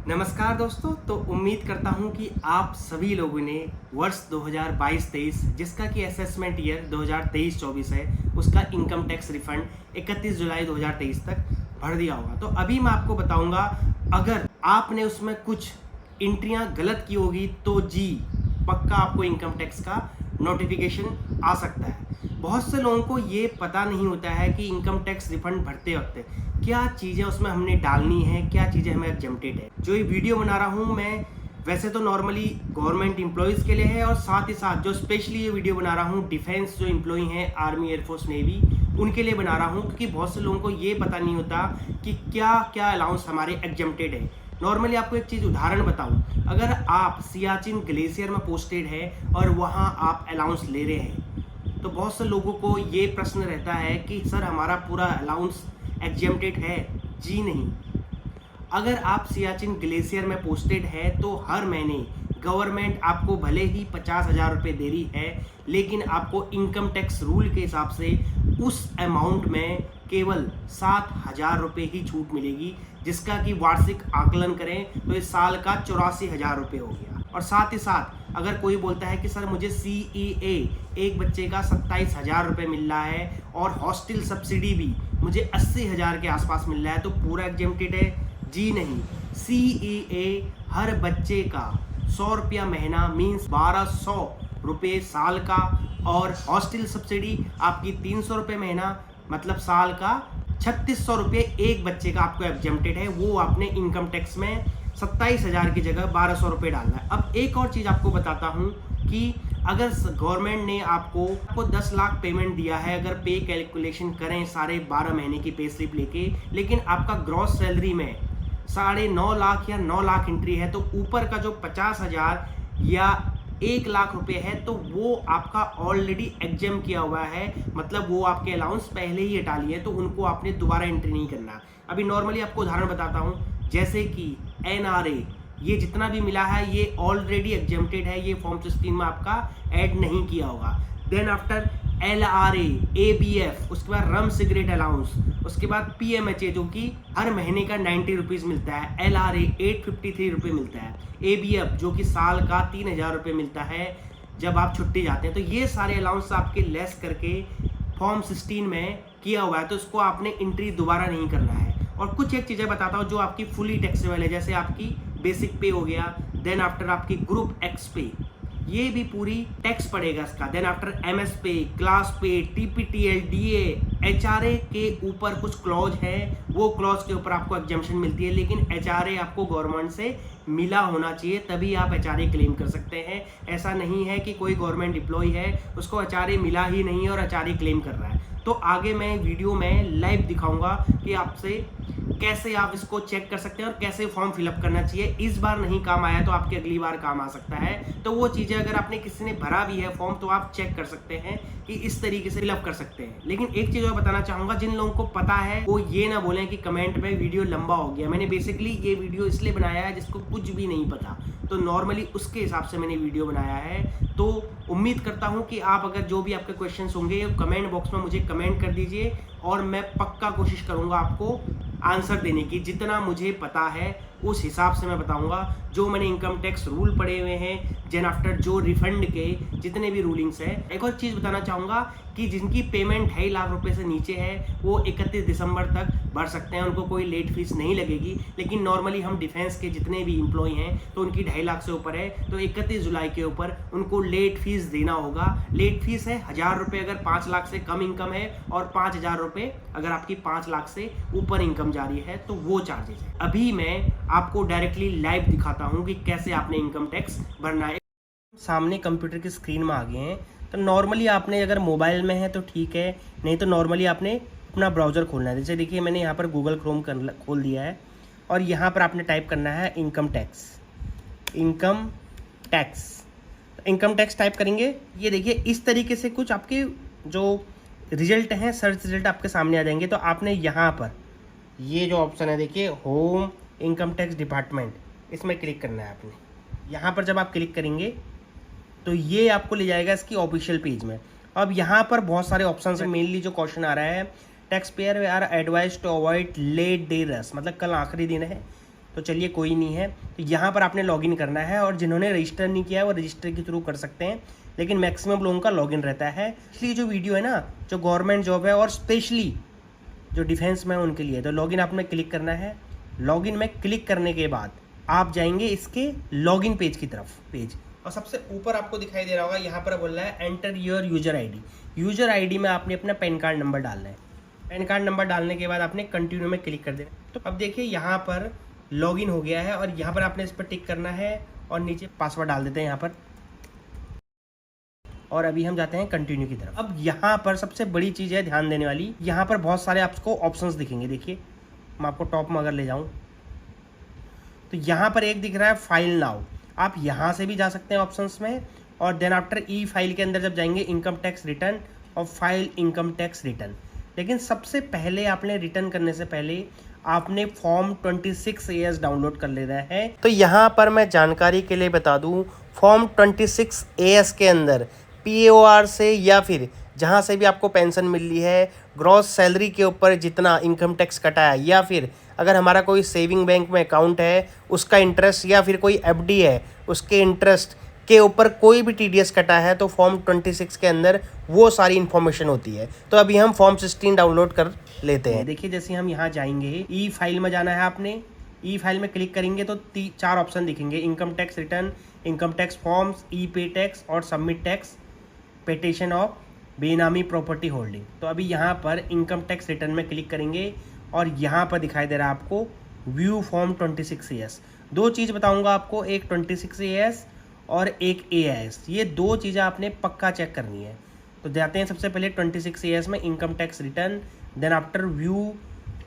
नमस्कार दोस्तों। तो उम्मीद करता हूं कि आप सभी लोगों ने वर्ष 2022-23 जिसका कि असेसमेंट ईयर 2023-24 है उसका इनकम टैक्स रिफंड 31 जुलाई 2023 तक भर दिया होगा। तो अभी मैं आपको बताऊंगा, अगर आपने उसमें कुछ एंट्रियां गलत की होगी तो जी पक्का आपको इनकम टैक्स का नोटिफिकेशन आ सकता है। बहुत से लोगों को ये पता नहीं होता है कि इनकम टैक्स रिफंड भरते वक्त क्या चीज़ें उसमें हमने डालनी है, क्या चीज़ें हमें एग्जम्प्टेड है। जो ये वीडियो बना रहा हूँ मैं वैसे तो नॉर्मली गवर्नमेंट एम्प्लॉयज़ के लिए है, और साथ ही साथ जो स्पेशली ये वीडियो बना रहा हूँ डिफेंस जो एम्प्लॉय हैं, आर्मी, एयरफोर्स, नेवी, उनके लिए बना रहा हूँ, क्योंकि बहुत से लोगों को ये पता नहीं होता कि क्या क्या अलाउंस हमारे एग्जम्प्टेड है। नॉर्मली आपको एक चीज़ उदाहरण बताऊँ, अगर आप सियाचिन ग्लेशियर में पोस्टेड है और वहाँ आप अलाउंस ले रहे हैं तो बहुत से लोगों को ये प्रश्न रहता है कि सर हमारा पूरा अलाउंस एग्जम्प्टेड है। जी नहीं। अगर आप सियाचिन ग्लेशियर में पोस्टेड है तो हर महीने गवर्नमेंट आपको भले ही 50,000 रुपये दे रही है, लेकिन आपको इनकम टैक्स रूल के हिसाब से उस अमाउंट में केवल 7,000 रुपये ही छूट मिलेगी, जिसका कि वार्षिक आकलन करें तो इस साल का 84,000 रुपये हो गया। और साथ ही साथ अगर कोई बोलता है कि सर मुझे CEA एक बच्चे का 27,000 रुपये मिल रहा है और हॉस्टल सब्सिडी भी मुझे 80,000 के आसपास मिल रहा है तो पूरा एग्जम्प्टेड है। जी नहीं। CEA हर बच्चे का 100 रुपया महीना मीन्स 1200 रुपये साल का, और हॉस्टल सब्सिडी आपकी 300 रुपये महीना मतलब साल का 3600 रुपये एक बच्चे का आपको एग्जम्प्टेड है। वो आपने इनकम टैक्स में 27,000 की जगह 1200 रुपये डालना है। अब एक और चीज़ आपको बताता हूँ कि अगर गवर्नमेंट ने आपको 10 लाख पेमेंट दिया है, अगर पे कैलकुलेशन करें सारे 12 महीने की पे स्लिप लेके, लेकिन आपका ग्रॉस सैलरी में 9.5 लाख या 9 लाख एंट्री है, तो ऊपर का जो 50,000 या 1 लाख रुपए है तो वो आपका ऑलरेडी एग्जाम किया हुआ है, मतलब वो आपके अलाउंस पहले ही हटा लिए, तो उनको आपने दोबारा एंट्री नहीं करना। अभी नॉर्मली आपको उदाहरण बताता हूँ, जैसे कि NRA ये जितना भी मिला है ये ऑलरेडी एग्जम्प्टेड है, ये फॉर्म 16 में आपका ऐड नहीं किया होगा। देन आफ्टर LRA, ABF, उसके बाद रम सिगरेट अलाउंस, उसके बाद PMHA जो कि हर महीने का 90 रुपीज़ मिलता है, LRA 853 रुपये मिलता है, ABF जो कि साल का 3,000 रुपये मिलता है जब आप छुट्टी जाते हैं। तो ये सारे अलाउंस आपके लेस करके फॉर्म 16 में किया हुआ है, तो उसको आपने एंट्री दोबारा नहीं करना है। और कुछ एक चीज़ें बताता हूँ जो आपकी फुली टैक्सेबल है, जैसे आपकी बेसिक पे हो गया, देन आफ्टर आपकी ग्रुप एक्स पे, ये भी पूरी टैक्स पड़ेगा इसका। देन आफ्टर MS पे, क्लास पे, TPTL, DA, HRA के ऊपर कुछ क्लॉज है, वो क्लॉज के ऊपर आपको एग्जम्पशन मिलती है, लेकिन HRA आपको गवर्नमेंट से मिला होना चाहिए तभी आप HRA क्लेम कर सकते हैं। ऐसा नहीं है कि कोई गवर्नमेंट एम्प्लॉय है उसको HRA मिला ही नहीं है और HRA क्लेम कर रहा है। तो आगे मैं वीडियो में लाइव दिखाऊंगा कि आपसे कैसे आप इसको चेक कर सकते हैं और कैसे फॉर्म फिलअप करना चाहिए। इस बार नहीं काम आया तो आपके अगली बार काम आ सकता है। तो वो चीज़ें अगर आपने किसी ने भरा भी है फॉर्म तो आप चेक कर सकते हैं कि इस तरीके से फिलअप कर सकते हैं। लेकिन एक चीज़ और बताना चाहूँगा, जिन लोगों को पता है वो ये ना बोलें कि कमेंट में वीडियो लंबा हो गया। मैंने बेसिकली ये वीडियो इसलिए बनाया है जिसको कुछ भी नहीं पता, तो नॉर्मली उसके हिसाब से मैंने वीडियो बनाया है। तो उम्मीद करता हूँ कि आप अगर जो भी आपके क्वेश्चंस होंगे कमेंट बॉक्स में मुझे कमेंट कर दीजिए और मैं पक्का कोशिश करूँगा आपको आंसर देने की। जितना मुझे पता है उस हिसाब से मैं बताऊंगा। जो मैंने इनकम टैक्स रूल पढ़े हुए हैं, देन आफ्टर जो रिफंड के जितने भी रूलिंग्स हैं। एक और चीज़ बताना चाहूँगा कि जिनकी पेमेंट 2.5 लाख रुपए से नीचे है वो 31 दिसंबर तक भर सकते हैं, उनको कोई लेट फीस नहीं लगेगी। लेकिन नॉर्मली हम डिफेंस के जितने भी एम्प्लॉय हैं तो उनकी 2.5 लाख से ऊपर है तो 31 जुलाई के ऊपर उनको लेट फीस देना होगा। लेट फीस है 1,000 रुपये अगर 5 लाख से कम इनकम है, और 5,000 रुपये अगर आपकी 5 लाख से ऊपर इनकम जारी है तो वो चार्जेस है। अभी मैं आपको डायरेक्टली लाइव दिखाता हूँ कि कैसे आपने इनकम टैक्स भरना है। सामने कंप्यूटर की स्क्रीन में आ गए हैं, तो नॉर्मली आपने अगर मोबाइल में है तो ठीक है, नहीं तो नॉर्मली आपने अपना ब्राउज़र खोलना है। जैसे देखिए मैंने यहाँ पर गूगल क्रोम खोल दिया है और यहाँ पर आपने टाइप करना है income tax. Income tax type करेंगे, ये देखिए इस तरीके से कुछ आपके जो रिजल्ट हैं, सर्च रिजल्ट आपके सामने आ जाएंगे। तो आपने यहाँ पर ये जो ऑप्शन है देखिए, होम इनकम टैक्स डिपार्टमेंट, इसमें क्लिक करना है आपने। यहाँ पर जब आप क्लिक करेंगे तो ये आपको ले जाएगा इसकी ऑफिशियल पेज में। अब यहाँ पर बहुत सारे ऑप्शन हैं। मेनली जो क्वेश्चन आ रहा है, tax payer are advise to avoid late डेरस, मतलब कल आखिरी दिन है तो चलिए कोई नहीं है। तो यहाँ पर आपने लॉगिन करना है, और जिन्होंने रजिस्टर नहीं किया है वो रजिस्टर के थ्रू कर सकते हैं, लेकिन मैक्सिमम लोगों का लॉगिन रहता है। इसलिए जो वीडियो है ना, जो गवर्नमेंट जॉब है और स्पेशली जो डिफेंस में है उनके लिए, तो लॉगिन आपने क्लिक करना है। लॉगिन में क्लिक करने के बाद आप जाएंगे इसके लॉगिन पेज की तरफ, और सबसे ऊपर आपको दिखाई दे रहा होगा, यहाँ पर बोल रहा है enter your user ID. User ID में आपने अपना पैन कार्ड नंबर डालना है। पैन कार्ड नंबर डालने के बाद आपने कंटिन्यू में क्लिक कर देना। तो अब देखिए यहाँ पर लॉगिन हो गया है, और यहाँ पर आपने इस पर टिक करना है, और नीचे पासवर्ड डाल देते हैं यहाँ पर, और अभी हम जाते हैं कंटिन्यू की तरफ। अब यहाँ पर सबसे बड़ी चीज़ है ध्यान देने वाली, यहाँ पर बहुत सारे आपको ऑप्शंस दिखेंगे। देखिए मैं आपको टॉप में अगर ले जाऊँ तो यहाँ पर एक दिख रहा है फाइल नाउ, आप यहाँ से भी जा सकते हैं ऑप्शंस में, और देन आफ्टर ई फाइल के अंदर जब जाएंगे इनकम टैक्स रिटर्न और फाइल इनकम टैक्स रिटर्न। लेकिन सबसे पहले आपने रिटर्न करने से पहले आपने फॉर्म 26AS डाउनलोड कर लेना है। तो यहाँ पर मैं जानकारी के लिए बता दूँ, फॉर्म 26AS के अंदर PAOR से या फिर जहाँ से भी आपको पेंशन मिल रही है, ग्रॉस सैलरी के ऊपर जितना इनकम टैक्स कटा है, या फिर अगर हमारा कोई सेविंग बैंक में अकाउंट है उसका इंटरेस्ट, या फिर कोई FD है उसके इंटरेस्ट के ऊपर कोई भी TDS कटा है, तो फॉर्म 26 के अंदर वो सारी इन्फॉर्मेशन होती है। तो अभी हम फॉर्म 16 डाउनलोड कर लेते हैं। देखिए जैसे हम यहाँ जाएंगे, ई फाइल में जाना है आपने। ई फाइल में क्लिक करेंगे तो 4 ऑप्शन दिखेंगे, income tax return, income tax forms, e pay tax और submit tax petition of benami property holding. तो अभी यहाँ पर इनकम टैक्स रिटर्न में क्लिक करेंगे, और यहाँ पर दिखाई दे रहा है आपको व्यू फॉर्म 26AS। 2 चीज़ बताऊँगा आपको, एक 26AS और एक AIS। ये 2 चीज़ें आपने पक्का चेक करनी है। तो जाते हैं सबसे पहले 26AS में, income tax return, then after view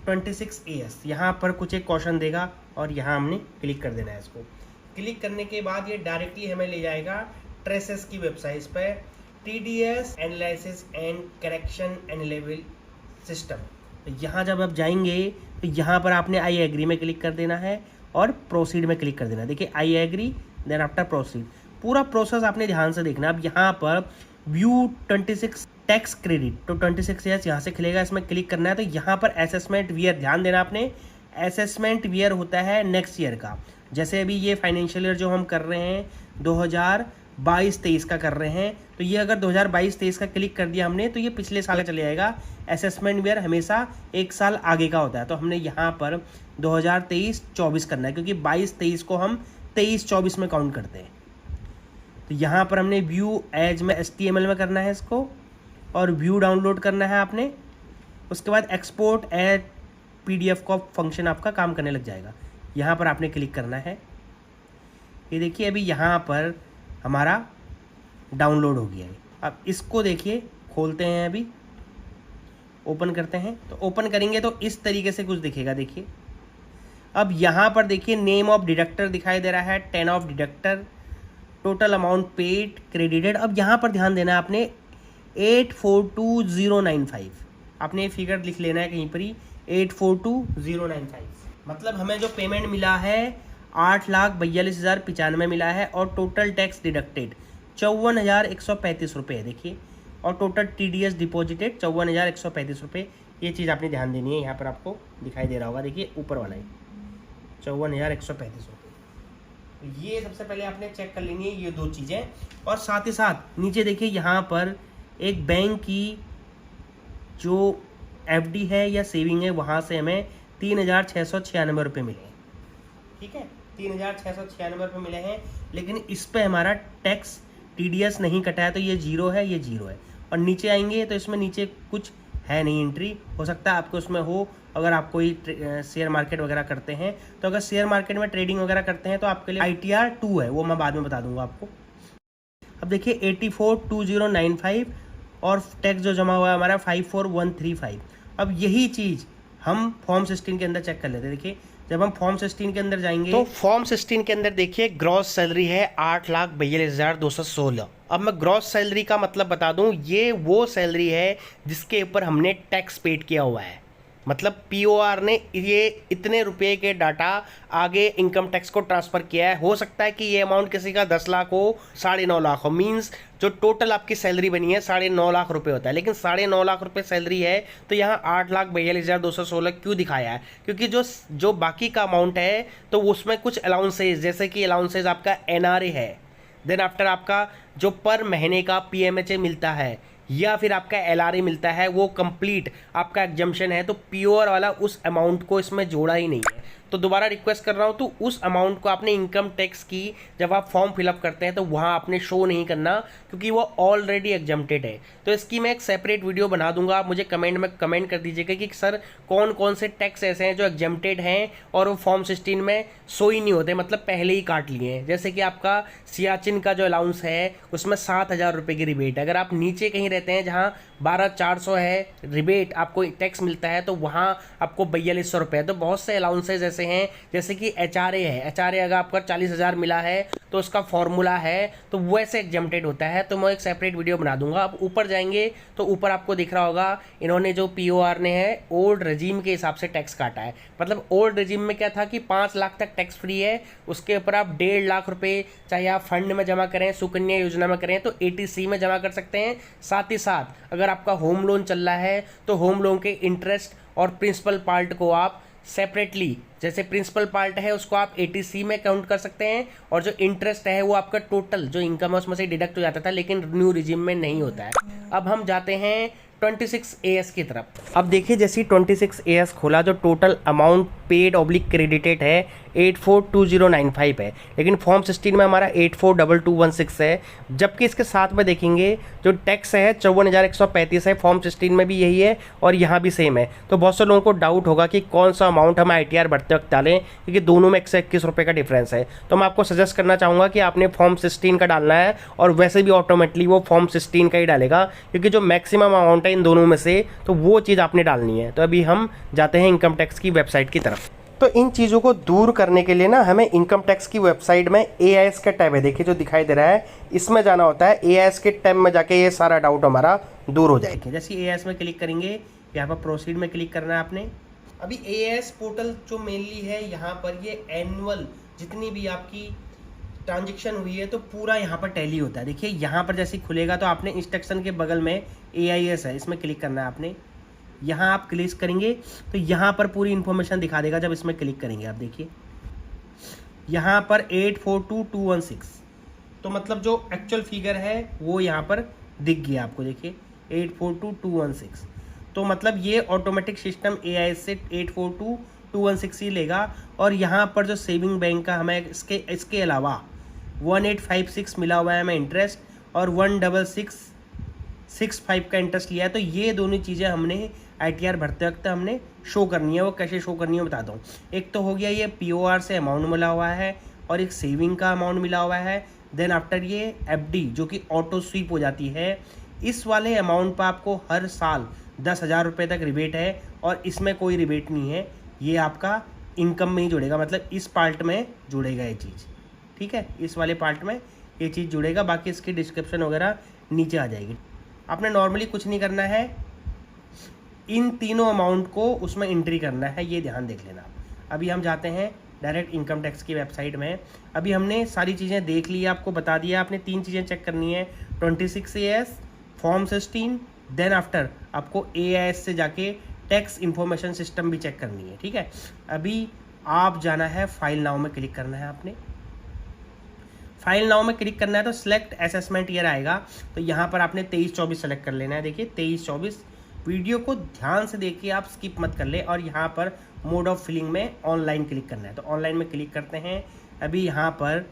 26AS। यहाँ पर कुछ एक क्वेश्चन देगा, और यहाँ हमने क्लिक कर देना है। इसको क्लिक करने के बाद ये डायरेक्टली हमें ले जाएगा ट्रेसेस की वेबसाइट पर, TDS analysis and correction enable system. तो यहाँ जब आप जाएंगे तो यहाँ पर आपने आई एग्री में क्लिक कर देना है, और प्रोसीड में क्लिक कर देना है। देखिए I agree, then after proceed, पूरा प्रोसेस आपने ध्यान से देखना। अब यहाँ पर व्यू 26 टैक्स क्रेडिट, तो 26AS यहाँ से खुलेगा, इसमें क्लिक करना है। तो यहाँ पर असेसमेंट ईयर ध्यान देना आपने, असेसमेंट ईयर होता है नेक्स्ट ईयर का। जैसे अभी ये फाइनेंशियल ईयर जो हम कर रहे हैं 2022-23 का कर रहे हैं, तो ये अगर 2022-23 का क्लिक कर दिया हमने, तो ये पिछले साल का चले जाएगा। असेसमेंट ईयर हमेशा 1 साल आगे का होता है, तो हमने यहाँ पर 2023-24 करना है, क्योंकि 22-23 को हम 23-24 में काउंट करते हैं। तो यहाँ पर हमने व्यू एज में HTML में करना है इसको, और व्यू डाउनलोड करना है आपने। उसके बाद एक्सपोर्ट एज PDF का फंक्शन आपका काम करने लग जाएगा। यहाँ पर आपने क्लिक करना है। ये देखिए अभी यहाँ पर हमारा डाउनलोड हो गया है। अब इसको देखिए खोलते हैं, अभी ओपन करते हैं। तो ओपन करेंगे तो इस तरीके से कुछ दिखेगा। देखिए अब यहाँ पर देखिए नेम ऑफ डिडक्टर दिखाई दे रहा है, 10 of deductor, total amount paid credited. अब यहाँ पर ध्यान देना है आपने 842095, आपने फिगर लिख लेना है कहीं पर ही, 842095। मतलब हमें जो पेमेंट मिला है 8,42,095 मिला है, और टोटल टैक्स डिडक्टेड 54,135 रुपये है। देखिए, और टोटल TDS डिपॉजिटेड 54,135 रुपये। ये चीज़ आपने ध्यान देनी है। यहाँ पर आपको दिखाई दे रहा होगा, देखिए ऊपर वाला है 54,135 रुपये। ये सबसे पहले आपने चेक कर लेनी है ये 2 चीज़ें। और साथ ही साथ नीचे देखिए यहाँ पर एक बैंक की जो FD है या सेविंग है, वहाँ से हमें 3,696 रुपये मिले हैं। ठीक है, 3,696 रुपये मिले हैं, लेकिन इस पे हमारा टैक्स TDS नहीं कटा है, तो ये 0 है, ये 0 है। और नीचे आएंगे तो इसमें नीचे कुछ है नहीं एंट्री, हो सकता है आपको उसमें हो, अगर आप कोई शेयर मार्केट वगैरह करते हैं। तो अगर शेयर मार्केट में ट्रेडिंग वगैरह करते हैं तो आपके लिए ITR 2 है, वो मैं बाद में बता दूंगा आपको। अब देखिए 842095, और टैक्स जो जमा हुआ है हमारा 54,135। अब यही चीज़ हम फॉर्म 16 के अंदर चेक कर लेते हैं। देखिए जब हम फॉर्म 16 के अंदर जाएंगे तो फॉर्म 16 के अंदर देखिए ग्रॉस सैलरी है 8,42,216। अब मैं ग्रॉस सैलरी का मतलब बता दूं, ये वो सैलरी है जिसके ऊपर हमने टैक्स पेड किया हुआ है। मतलब पीओआर ने ये इतने रुपए के डाटा आगे इनकम टैक्स को ट्रांसफ़र किया है। हो सकता है कि ये अमाउंट किसी का 10 लाख हो, 9.5 लाख हो, मीन्स जो टोटल आपकी सैलरी बनी है 9.5 लाख रुपए होता है, लेकिन 9.5 लाख रुपए सैलरी है तो यहाँ 8,42,216 क्यों दिखाया है? क्योंकि जो बाकी का अमाउंट है तो उसमें कुछ अलाउंसेज, जैसे कि अलाउंसेज आपका एनआरए है, देन आफ्टर आपका जो पर महीने का पीएमएचए मिलता है या फिर आपका एलआरए मिलता है, वो कंप्लीट आपका एग्जम्पशन है, तो प्योर वाला उस अमाउंट को इसमें जोड़ा ही नहीं है। तो दोबारा रिक्वेस्ट कर रहा हूँ, तो उस अमाउंट को आपने इनकम टैक्स की जब आप फॉर्म फिलअप करते हैं तो वहाँ आपने शो नहीं करना, क्योंकि वो ऑलरेडी एग्जम्प्टेड है। तो इसकी मैं एक सेपरेट वीडियो बना दूंगा, आप मुझे कमेंट में कमेंट कर दीजिएगा कि सर कौन कौन से टैक्स ऐसे हैं जो एग्जम्प्टेड हैं और वो फॉर्म 16 में शो ही नहीं होते, मतलब पहले ही काट लिए हैं। जैसे कि आपका सियाचिन का जो अलाउंस है उसमें 7,000 रुपये की रिबेट, अगर आप नीचे कहीं रहते हैं जहाँ 12,400 है रिबेट आपको टैक्स मिलता है तो वहाँ आपको 4,200 रुपये। तो बहुत से अलाउंसेज ऐसे हैं, जैसे कि एचआरए है, एचआरए अगर आपका 40,000 मिला है तो उसका फॉर्मूला है, तो वैसे एग्जम्प्टेड होता है। तो मैं एक सेपरेट वीडियो बना दूंगा। अब ऊपर जाएंगे तो ऊपर आपको दिख रहा होगा इन्होंने जो पीओआर ने है ओल्ड रेजिम के हिसाब से टैक्स काटा है। मतलब ओल्ड रेजिम में क्या था कि 5 लाख तक टैक्स फ्री है, उसके ऊपर आप 1.5 लाख रुपये चाहे आप फंड में जमा करें, सुकन्या योजना में करें तो एटीसी में जमा कर सकते हैं। साथ ही साथ अगर आपका होम लोन चल रहा है तो होम लोन के इंटरेस्ट और प्रिंसिपल पार्ट को आप सेपरेटली, जैसे प्रिंसिपल पार्ट है उसको आप एटीसी में काउंट कर सकते हैं, और जो इंटरेस्ट है वो आपका टोटल जो इनकम है उसमें से डिडक्ट हो जाता था, लेकिन न्यू रिजिम में नहीं होता है। अब हम जाते हैं 26AS की तरफ। अब देखिए जैसे 26AS खोला, जो total amount paid oblique credited है 842095 है, लेकिन फॉर्म 16 में हमारा 842216 है। जबकि इसके साथ में देखेंगे जो टैक्स है 54,135 है, फॉर्म 16 में भी यही है और यहाँ भी सेम है। तो बहुत से लोगों को डाउट होगा कि कौन सा अमाउंट हम ITR भरते वक्त डालें, क्योंकि दोनों में 121 रुपये का डिफरेंस है। तो मैं आपको सजेस्ट करना चाहूँगा कि आपने फॉर्म 16 का डालना है, और वैसे भी ऑटोमेटिकली वो फॉर्म 16 का ही डालेगा, क्योंकि जो मैक्सिमम अमाउंट है इन दोनों में से तो वो चीज़ आपने डालनी है। तो अभी हम जाते हैं इनकम टैक्स की वेबसाइट की तरफ। तो इन चीज़ों को दूर करने के लिए ना हमें इनकम टैक्स की वेबसाइट में AIS का टैब है, देखिए जो दिखाई दे रहा है, इसमें जाना होता है। AIS के टैब में जाके ये सारा डाउट हमारा दूर हो जाएगा। जैसे AIS में क्लिक करेंगे, यहाँ पर प्रोसीड में क्लिक करना है आपने। अभी AIS पोर्टल जो मेनली है, यहाँ पर ये एनुअल जितनी भी आपकी ट्रांजेक्शन हुई है तो पूरा यहाँ पर टैली होता है। देखिए यहाँ पर जैसे खुलेगा तो आपने इंस्ट्रक्शन के बगल में AIS है, इसमें क्लिक करना है आपने। यहाँ आप क्लिक करेंगे तो यहाँ पर पूरी इन्फॉर्मेशन दिखा देगा। जब इसमें क्लिक करेंगे आप देखिए यहाँ पर 842216, तो मतलब जो एक्चुअल फिगर है वो यहाँ पर दिख गया आपको, देखिए 842216। तो मतलब ये ऑटोमेटिक सिस्टम AIS से 842216 ही लेगा। और यहाँ पर जो सेविंग बैंक का हमें इसके अलावा 1856 मिला हुआ है हमें इंटरेस्ट, और 16665 का इंटरेस्ट लिया है। तो ये दोनों चीज़ें हमने ITR भरते वक्त हमने शो करनी है। वो कैसे शो करनी है बताता हूँ। एक तो हो गया ये POR से अमाउंट मिला हुआ है, और एक सेविंग का अमाउंट मिला हुआ है। देन आफ्टर ये FD जो कि ऑटो स्वीप हो जाती है, इस वाले अमाउंट पर आपको हर साल 10,000 रुपये तक रिबेट है, और इसमें कोई रिबेट नहीं है, ये आपका इनकम में ही जुड़ेगा, मतलब इस पार्ट में जुड़ेगा ये चीज़, ठीक है, इस वाले पार्ट में ये चीज़ जुड़ेगा। बाकी इसकी डिस्क्रिप्शन वगैरह नीचे आ जाएगी। आपने नॉर्मली कुछ नहीं करना है, इन तीनों अमाउंट को उसमें एंट्री करना है, ये ध्यान देख लेना। अभी हम जाते हैं डायरेक्ट इनकम टैक्स की वेबसाइट में। अभी हमने सारी चीज़ें देख ली है, आपको बता दिया। आपने 3 चीज़ें चेक करनी है, 26AS, फॉर्म 16, देन आफ्टर आपको AIS से जाके टैक्स इंफॉर्मेशन सिस्टम भी चेक करनी है, ठीक है। अभी आप जाना है फाइल नाउ में क्लिक करना है आपने। फाइल नाउ में क्लिक करना है तो सिलेक्ट असेसमेंट ईयर आएगा, तो यहाँ पर आपने 23-24 सेलेक्ट कर लेना है। देखिए 23-24, वीडियो को ध्यान से देखिए, आप स्किप मत कर ले। और यहाँ पर मोड ऑफ फिलिंग में ऑनलाइन क्लिक करना है, तो ऑनलाइन में क्लिक करते हैं। अभी यहाँ पर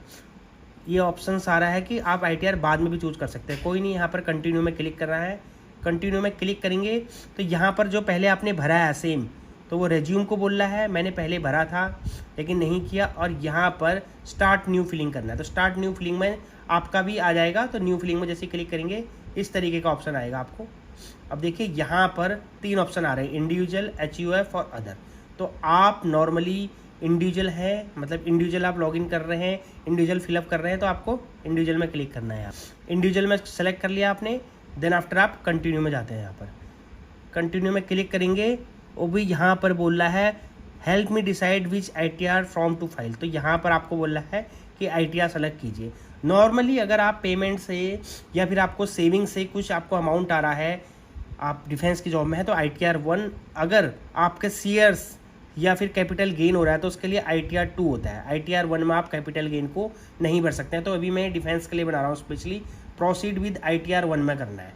ये ऑप्शन आ रहा है कि आप ITR बाद में भी चूज कर सकते हैं, कोई नहीं। यहाँ पर कंटिन्यू में क्लिक करना है। कंटिन्यू में क्लिक करेंगे तो यहाँ पर जो पहले आपने भरा है सेम, तो वो रेज्यूम को बोल रहा है, मैंने पहले भरा था लेकिन नहीं किया, और यहाँ पर स्टार्ट न्यू फिलिंग करना है। तो स्टार्ट न्यू फिलिंग में आपका भी आ जाएगा। तो न्यू फिलिंग में जैसे क्लिक करेंगे इस तरीके का ऑप्शन आएगा आपको। अब देखिए यहाँ पर 3 ऑप्शन आ रहे हैं, इंडिविजुअल, HUF और अदर। तो आप नॉर्मली इंडिविजुअल है, मतलब इंडिविजुअल आप लॉगिन कर रहे हैं, इंडिविजुअल फिलअप कर रहे हैं, तो आपको इंडिविजुअल में क्लिक करना है। इंडिविजुअल में सेलेक्ट कर लिया आपने, देन आफ्टर आप कंटिन्यू में जाते हैं। यहाँ पर कंटिन्यू में क्लिक करेंगे वो भी यहाँ पर बोल रहा है help me decide which ITR from to file. तो यहाँ पर आपको बोल रहा है कि ITR सेलेक्ट कीजिए। नॉर्मली अगर आप पेमेंट से या फिर आपको सेविंग से कुछ आपको अमाउंट आ रहा है, आप डिफेंस की जॉब में है, तो ITR 1, अगर आपके शेयर्स या फिर कैपिटल गेन हो रहा है तो उसके लिए ITR 2 होता है। ITR 1 में आप कैपिटल गेन को नहीं भर सकते हैं। तो अभी मैं डिफेंस के लिए बना रहा हूँ स्पेशली, प्रोसीड विद ITR 1 में करना है।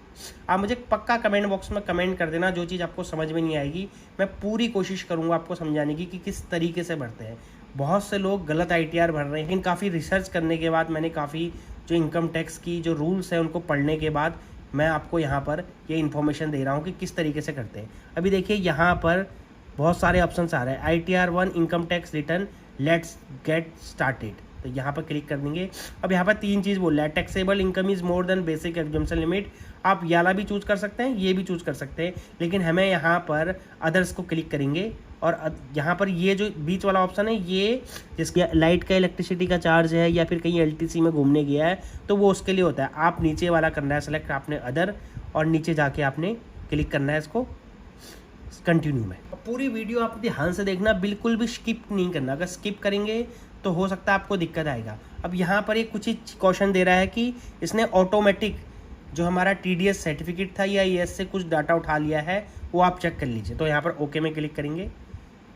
आप मुझे पक्का कमेंट बॉक्स में कमेंट कर देना जो चीज़ आपको समझ में नहीं आएगी। मैं पूरी कोशिश करूँगा आपको समझाने की कि किस तरीके से भरते हैं। बहुत से लोग गलत ITR भर रहे हैं, लेकिन काफ़ी रिसर्च करने के बाद मैंने काफ़ी जो इनकम टैक्स की जो रूल्स हैं उनको पढ़ने के बाद मैं आपको यहाँ पर ये इन्फॉर्मेशन दे रहा हूँ कि किस तरीके से करते हैं। अभी देखिए यहाँ पर बहुत सारे ऑप्शंस आ रहे हैं। ITR 1 income tax return, let's get started. तो यहाँ पर क्लिक कर देंगे। अब यहाँ पर 3 चीज़ बोल रहा है, taxable income is more than basic exemption limit. आप याला भी चूज़ कर सकते हैं, ये भी चूज़ कर सकते हैं, लेकिन हमें यहाँ पर अदर्स को क्लिक करेंगे और यहाँ पर ये जो बीच वाला ऑप्शन है, ये जिसके लाइट का इलेक्ट्रिसिटी का चार्ज है या फिर कहीं LTC में घूमने गया है तो वो उसके लिए होता है। आप नीचे वाला करना है सेलेक्ट, आपने अदर, और नीचे जाके आपने क्लिक करना है इसको कंटिन्यू में। पूरी वीडियो आप ध्यान से देखना, बिल्कुल भी स्किप नहीं करना। अगर स्किप करेंगे तो हो सकता है आपको दिक्कत आएगा। अब यहाँ पर एक कुछ ही क्वेश्चन दे रहा है कि इसने ऑटोमेटिक जो हमारा TDS सर्टिफिकेट था या ES से कुछ डाटा उठा लिया है, वो आप चेक कर लीजिए। तो यहाँ पर ओके में क्लिक करेंगे।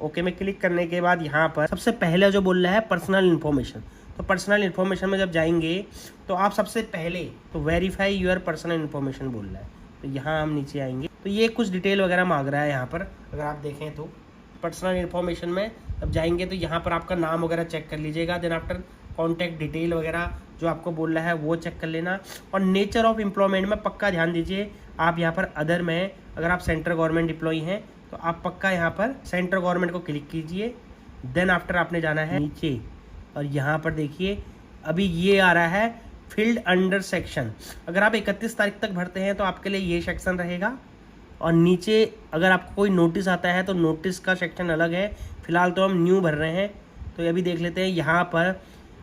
ओके में क्लिक करने के बाद यहाँ पर सबसे पहले जो बोल रहा है पर्सनल इन्फॉर्मेशन, तो पर्सनल इन्फॉर्मेशन में जब जाएंगे तो आप सबसे पहले तो वेरीफाई यूर पर्सनल इन्फॉर्मेशन बोल रहा है। तो यहाँ हम नीचे आएंगे तो ये कुछ डिटेल वगैरह मांग रहा है। यहाँ पर अगर आप देखें तो पर्सनल इन्फॉर्मेशन में अब जाएंगे तो यहाँ पर आपका नाम वगैरह चेक कर लीजिएगा। देन आफ्टर कॉन्टैक्ट डिटेल वगैरह जो आपको बोल रहा है वो चेक कर लेना। और नेचर ऑफ एम्प्लॉयमेंट में पक्का ध्यान दीजिए। आप यहाँ पर अदर में अगर आप सेंट्रल गवर्नमेंट एम्प्लॉई हैं तो आप पक्का यहाँ पर सेंट्रल गवर्नमेंट को क्लिक कीजिए। देन आफ्टर आपने जाना है नीचे और यहाँ पर देखिए अभी ये आ रहा है फील्ड अंडर सेक्शन। अगर आप 31 तारीख तक भरते हैं तो आपके लिए ये सेक्शन रहेगा। और नीचे अगर आपको कोई नोटिस आता है तो नोटिस का सेक्शन अलग है। फिलहाल तो हम न्यू भर रहे हैं तो अभी देख लेते हैं। यहाँ पर